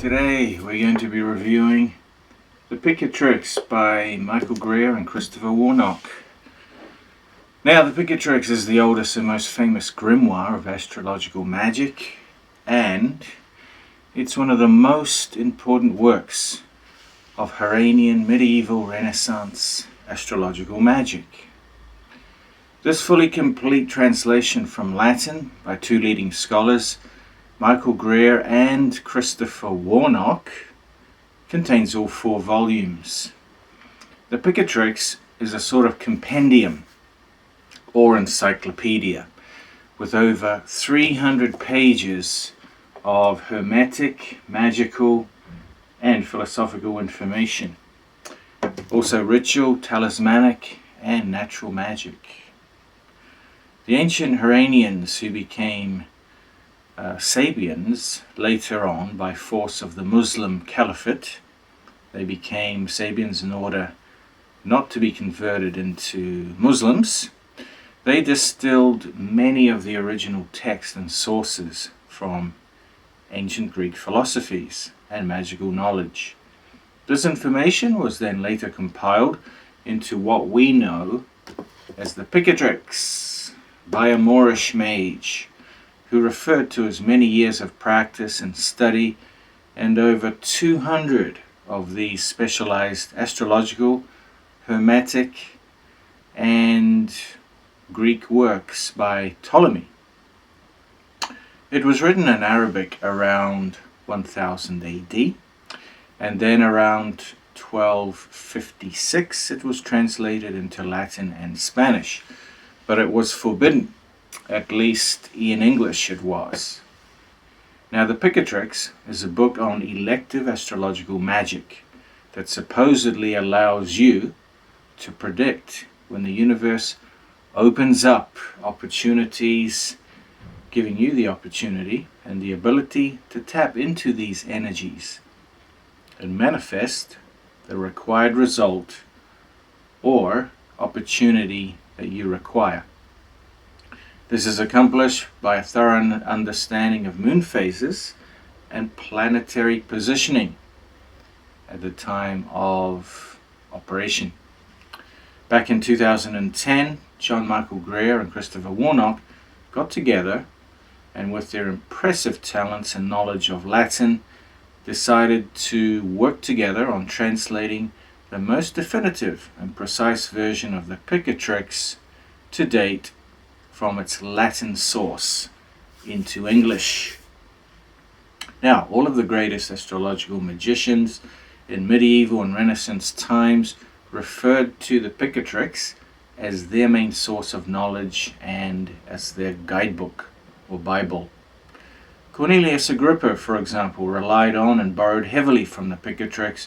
Today we're going to be reviewing the Picatrix by Michael Greer and Christopher Warnock. Now, the Picatrix is the oldest and most famous grimoire of astrological magic, and it's one of the most important works of Iranian medieval Renaissance astrological magic. This fully complete translation from Latin by two leading scholars, Michael Greer and Christopher Warnock, contains all 4 volumes. The Picatrix is a sort of compendium or encyclopedia with over 300 pages of hermetic, magical, and philosophical information. Also ritual, talismanic, and natural magic. The ancient Iranians who became Sabians later on by force of the Muslim Caliphate. They became Sabians in order not to be converted into Muslims. They distilled many of the original texts and sources from ancient Greek philosophies and magical knowledge. This information was then later compiled into what we know as the Picatrix by a Moorish mage, who referred to as many years of practice and study and over 200 of these specialized astrological, hermetic, and Greek works by Ptolemy. It was written in Arabic around 1000 AD, and then around 1256 it was translated into Latin and Spanish, but it was forbidden. At least in English it was. Now, the Picatrix is a book on elective astrological magic that supposedly allows you to predict when the universe opens up opportunities, giving you the opportunity and the ability to tap into these energies and manifest the required result or opportunity that you require. This is accomplished by a thorough understanding of moon phases and planetary positioning at the time of operation. Back in 2010, John Michael Greer and Christopher Warnock got together and, with their impressive talents and knowledge of Latin, decided to work together on translating the most definitive and precise version of the Picatrix to date from its Latin source into English. Now, all of the greatest astrological magicians in medieval and Renaissance times referred to the Picatrix as their main source of knowledge and as their guidebook or Bible. Cornelius Agrippa, for example, relied on and borrowed heavily from the Picatrix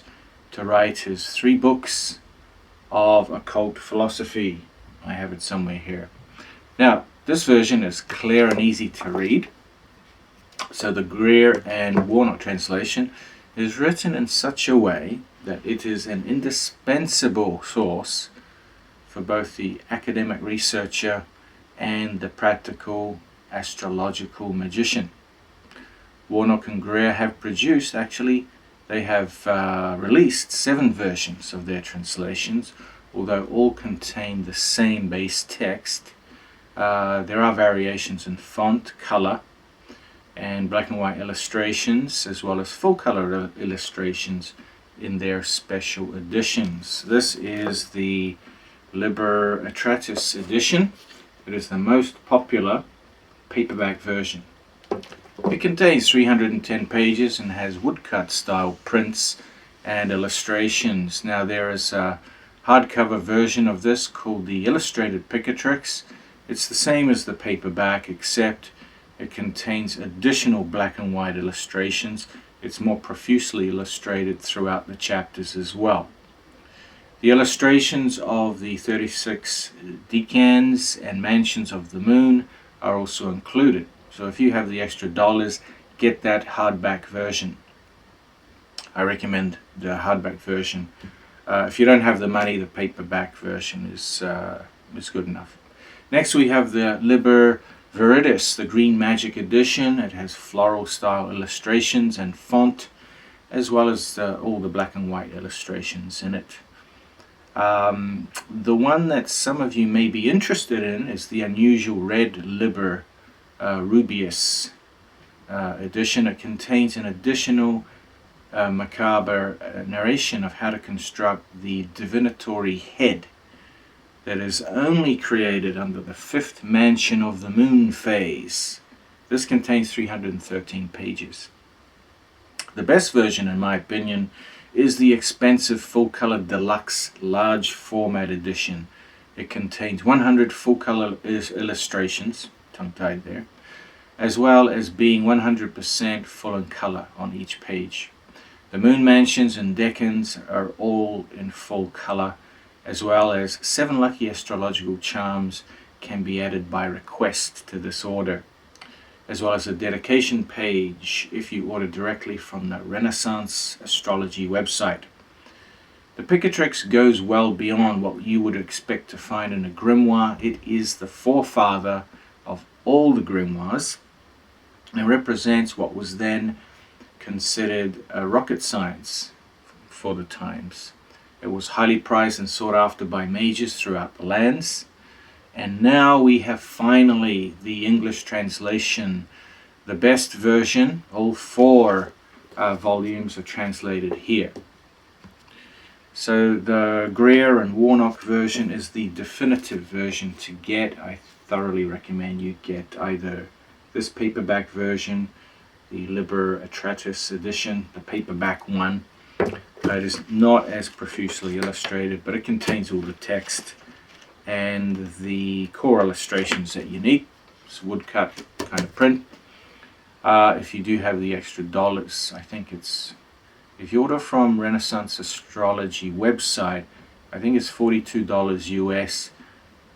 to write his 3 books of occult philosophy. I have it somewhere here. Now, this version is clear and easy to read. So the Greer and Warnock translation is written in such a way that it is an indispensable source for both the academic researcher and the practical astrological magician. Warnock and Greer have produced, they have released 7 versions of their translations, although all contain the same base text. There are variations in font, color, and black and white illustrations, as well as full color illustrations in their special editions. This is the Liber Atratus edition. It is the most popular paperback version. It contains 310 pages and has woodcut style prints and illustrations. Now, there is a hardcover version of this called the Illustrated Picatrix. It's the same as the paperback, except it contains additional black and white illustrations. It's more profusely illustrated throughout the chapters as well. The illustrations of the 36 decans and mansions of the moon are also included. So if you have the extra dollars, get that hardback version. I recommend the hardback version. If you don't have the money, the paperback version is good enough. Next we have the Liber Veritas, the Green Magic edition. It has floral style illustrations and font as well as all the black and white illustrations in it. The one that some of you may be interested in is the unusual red Liber Rubeus edition. It contains an additional macabre narration of how to construct the divinatory head that is only created under the fifth mansion of the moon phase. This contains 313 pages. The best version, in my opinion, is the expensive full-color deluxe large format edition. It contains 100 full-color illustrations, tongue-tied there, as well as being 100% full in color on each page. The moon mansions and decans are all in full color, as well as 7 lucky astrological charms can be added by request to this order, as well as a dedication page if you order directly from the Renaissance Astrology website. The Picatrix goes well beyond what you would expect to find in a grimoire. It is the forefather of all the grimoires and represents what was then considered rocket science for the times. It was highly prized and sought after by mages throughout the lands. And now we have finally the English translation, the best version. All 4 volumes are translated here. So the Greer and Warnock version is the definitive version to get. I thoroughly recommend you get either this paperback version, the Liber Atratus edition, the paperback one. It is not as profusely illustrated, but it contains all the text and the core illustrations that you need. It's woodcut kind of print. If you do have the extra dollars, I think it's, if you order from Renaissance Astrology website, I think it's $42 US.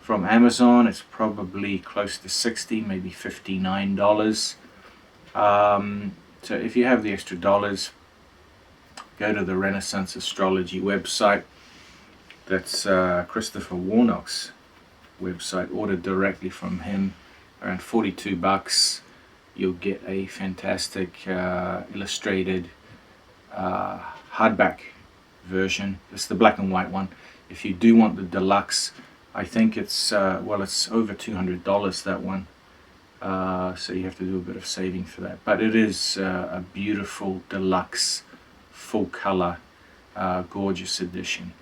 From Amazon, it's probably close to $60, maybe $59. So if you have the extra dollars, go to the Renaissance Astrology website. That's Christopher Warnock's website. Order directly from him, around $42. You'll get a fantastic illustrated hardback version. It's the black and white one. If you do want the deluxe, I think it's well, it's over $200, that one. So you have to do a bit of saving for that. But it is a beautiful deluxe, full color, gorgeous edition.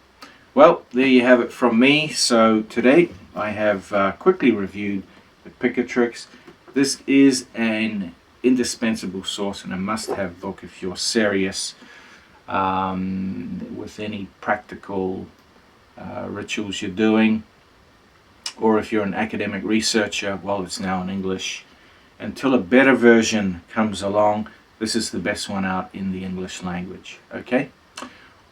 Well, there you have it from me. So today I have quickly reviewed the Picatrix. This is an indispensable source and a must-have book if you're serious with any practical rituals you're doing, or if you're an academic researcher. Well, it's now in English. Until a better version comes along, this is the best one out in the English language. Okay?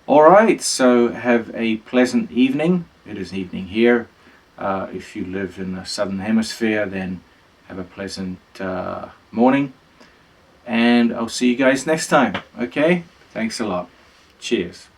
Alright, so have a pleasant evening. It is evening here. If you live in the southern hemisphere, then have a pleasant morning. And I'll see you guys next time. Okay? Thanks a lot. Cheers.